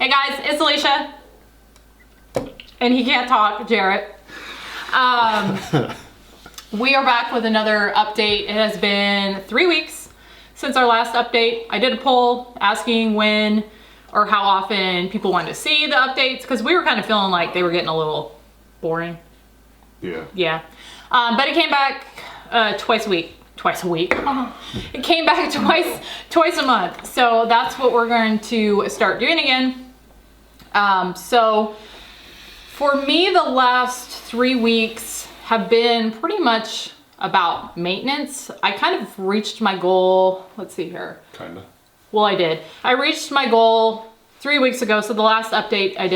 Hey guys, it's Alicia. And he can't talk, Jarett. We are back with another update. It has been 3 weeks since our last update. I did a poll asking when or how often people wanted to see the updates because we were kind of feeling like they were getting a little boring. Yeah. But it came back twice a week. It came back twice a month. So that's what we're going to start doing again. So for me, the last 3 weeks have been pretty much about maintenance. I kind of reached my goal. Let's see here. Kinda. Well, I did. I reached my goal 3 weeks ago. So the last update I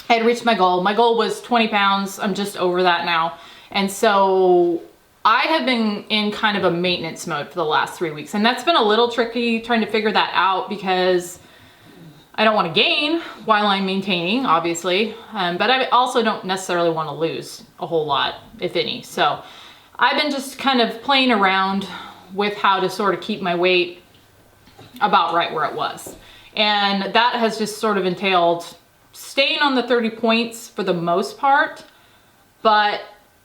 had reached my goal. My goal was 20 pounds. I'm just over that now. And so I have been in kind of a maintenance mode for the last 3 weeks. And that's been a little tricky trying to figure that out because I don't want to gain while I'm maintaining, obviously. But I also don't necessarily want to lose a whole lot, if any. So I've been just kind of playing around with how to sort of keep my weight about right where it was. And that has just sort of entailed staying on the 30 points for the most part. But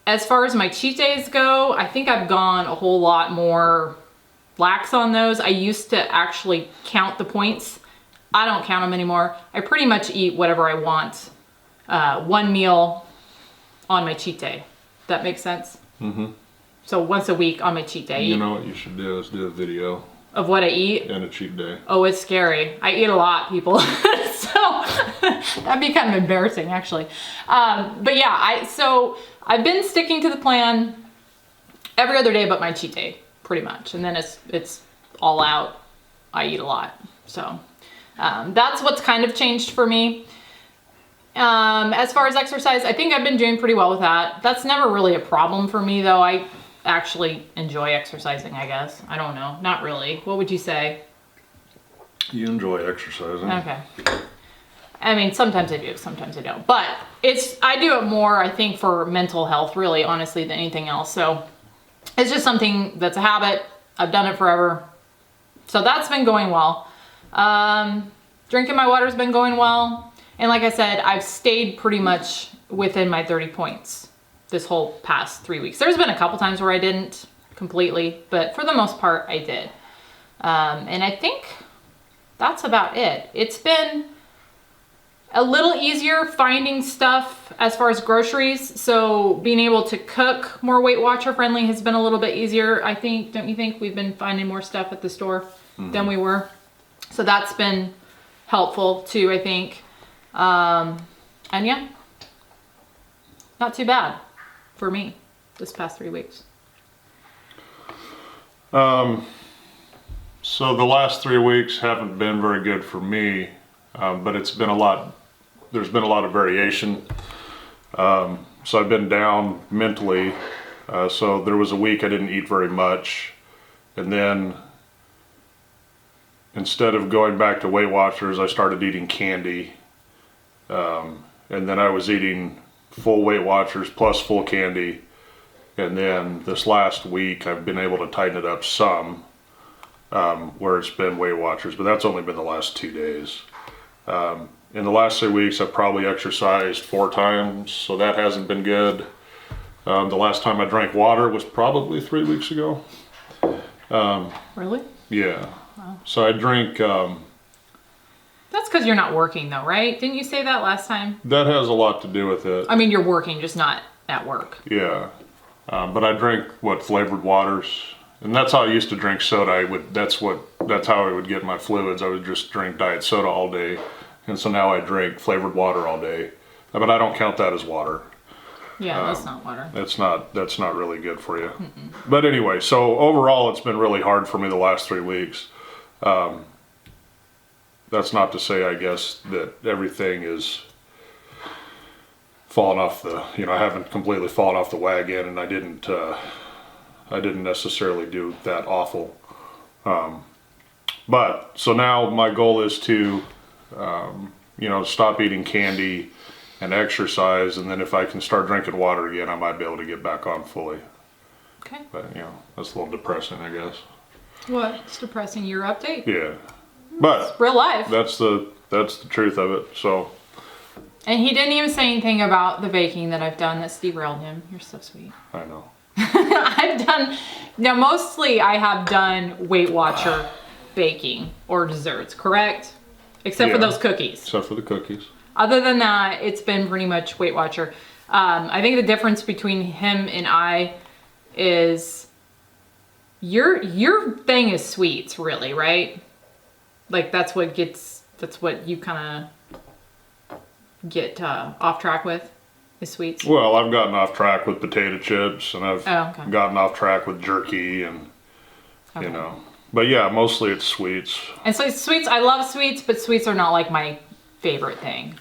as far as my cheat days go, I think I've gone a whole lot more lax on those. I used to actually count the points. I don't count them anymore. I pretty much eat whatever I want. One meal on my cheat day. That makes sense? Mm-hmm. So once a week on my cheat day. You know what you should do is do a video. Of what I eat? And a cheat day. Oh, it's scary. I eat a lot, people. So that'd be kind of embarrassing, actually. But yeah, so I've been sticking to the plan every other day but my cheat day, pretty much. And then it's all out. I eat a lot. So that's what's kind of changed for me. As far as exercise, I think I've been doing pretty well with that. That's never really a problem for me, though. I actually enjoy exercising, I guess. I don't know. Not really. What would you say? You enjoy exercising. Okay. I mean, sometimes I do, sometimes I don't. But I do it more, I think, for mental health, really, honestly, than anything else. So it's just something that's a habit. I've done it forever. So that's been going well. Drinking my water's been going well. And like I said, I've stayed pretty much within my 30 points this whole past 3 weeks. There's been a couple times where I didn't completely, but for the most part, I did. And I think that's about it. It's been a little easier finding stuff as far as groceries. So being able to cook more Weight Watcher friendly has been a little bit easier, I think. Don't you think? We've been finding more stuff at the store than we were. So that's been helpful too, I think. And yeah, not too bad for me this past 3 weeks. So the last 3 weeks haven't been very good for me, but it's been there's been a lot of variation. So I've been down mentally. So there was a week I didn't eat very much. And then instead of going back to Weight Watchers, I started eating candy. And then I was eating full Weight Watchers plus full candy. And then this last week I've been able to tighten it up some, where it's been Weight Watchers, but that's only been the last 2 days. In the last 3 weeks I've probably exercised 4 times, so that hasn't been good. The last time I drank water was probably 3 weeks ago. Really? Yeah. Wow. So I drink... That's because you're not working though, right? Didn't you say that last time? That has a lot to do with it. I mean, you're working, just not at work. Yeah. But I drink, flavored waters. And that's how I used to drink soda. That's how I would get my fluids. I would just drink diet soda all day. And so now I drink flavored water all day. But I don't count that as water. Yeah, that's not water. That's not really good for you. Mm-mm. But anyway, so overall it's been really hard for me the last 3 weeks. That's not to say, I guess, that everything is falling off I haven't completely fallen off the wagon, and I didn't necessarily do that awful. But so now my goal is to, stop eating candy and exercise, and then if I can start drinking water again, I might be able to get back on fully. Okay. But that's a little depressing, I guess. What? It's depressing. Your update? Yeah. But it's real life. That's that's the truth of it. So. And he didn't even say anything about the baking that I've done that's derailed him. You're so sweet. I know. Mostly I have done Weight Watcher baking or desserts, correct? Except for those cookies. Except for the cookies. Other than that, it's been pretty much Weight Watcher. I think the difference between him and I is your thing is sweets, really, right? Like that's what you kind of get off track with, is sweets. Well, I've gotten off track with potato chips, and I've okay. gotten off track with jerky, and you know. But yeah, mostly it's sweets. And so sweets, I love sweets, but sweets are not like my favorite thing.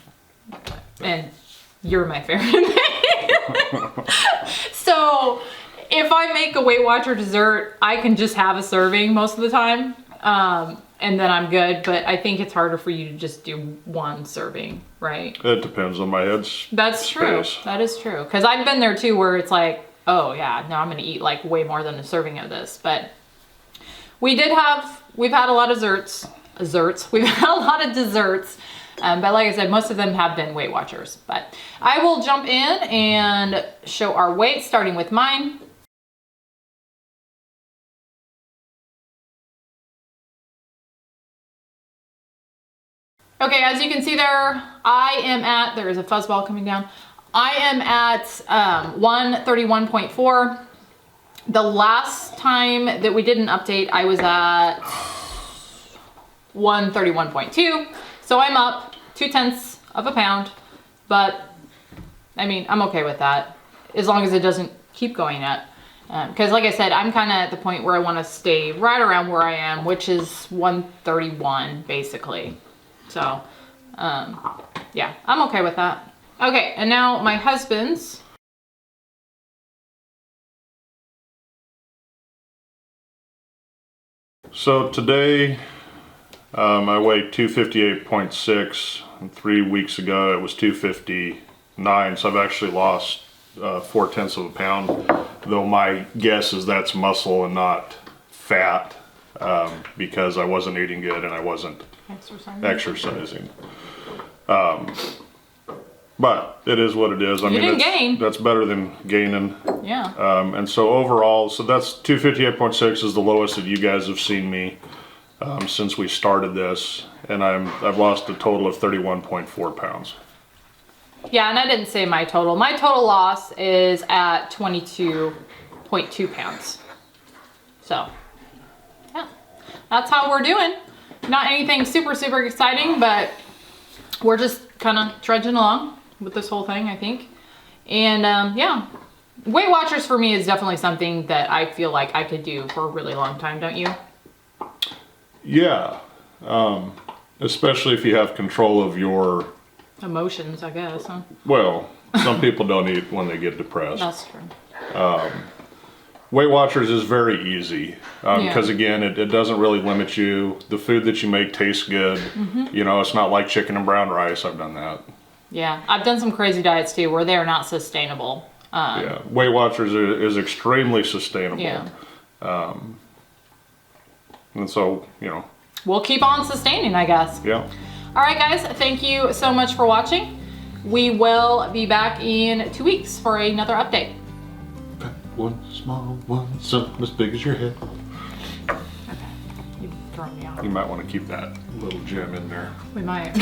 And you're my favorite thing. So if I make a Weight Watcher dessert, I can just have a serving most of the time. And then I'm good, but I think it's harder for you to just do one serving, right? It depends on my head's That's true. That is true. Because I've been there too, where it's like, oh yeah, no, I'm gonna eat like way more than a serving of this. But we've had a lot of desserts. We've had a lot of desserts. But like I said, most of them have been Weight Watchers. But I will jump in and show our weight, starting with mine. Okay, as you can see there, there is a fuzzball coming down. I am at 131.4. The last time that we did an update, I was at 131.2. So I'm up 0.2 of a pound, but I mean, I'm okay with that as long as it doesn't keep going up. Because like I said, I'm kind of at the point where I want to stay right around where I am, which is 131 basically. So, yeah, I'm okay with that. Okay, and now my husband's. So today, I weighed 258.6, and 3 weeks ago it was 259, so I've actually lost 0.4 of a pound, though my guess is that's muscle and not fat, because I wasn't eating good and I wasn't exercising. But it is what it is. I mean, that's better than gaining. Yeah. And so overall, so that's 258.6 is the lowest that you guys have seen me since we started this, and I've lost a total of 31.4 pounds. Yeah, and I didn't say my total. My total loss is at 22.2 pounds. So, yeah, that's how we're doing. Not anything super, super exciting, but we're just kind of trudging along with this whole thing, I think. And yeah, Weight Watchers for me is definitely something that I feel like I could do for a really long time, don't you? Yeah, especially if you have control of your emotions, I guess, huh? Well, some people don't eat when they get depressed. That's true. Weight Watchers is very easy because again, it doesn't really limit you. The food that you make tastes good. Mm-hmm. You know, it's not like chicken and brown rice. I've done that. Yeah, I've done some crazy diets too where they're not sustainable. Yeah, Weight Watchers is extremely sustainable. Yeah. And so, you know. We'll keep on sustaining, I guess. Yeah. All right, guys, thank you so much for watching. We will be back in 2 weeks for another update. One small one, something as big as your head. Okay, you've thrown me off. You might want to keep that little gem in there. We might.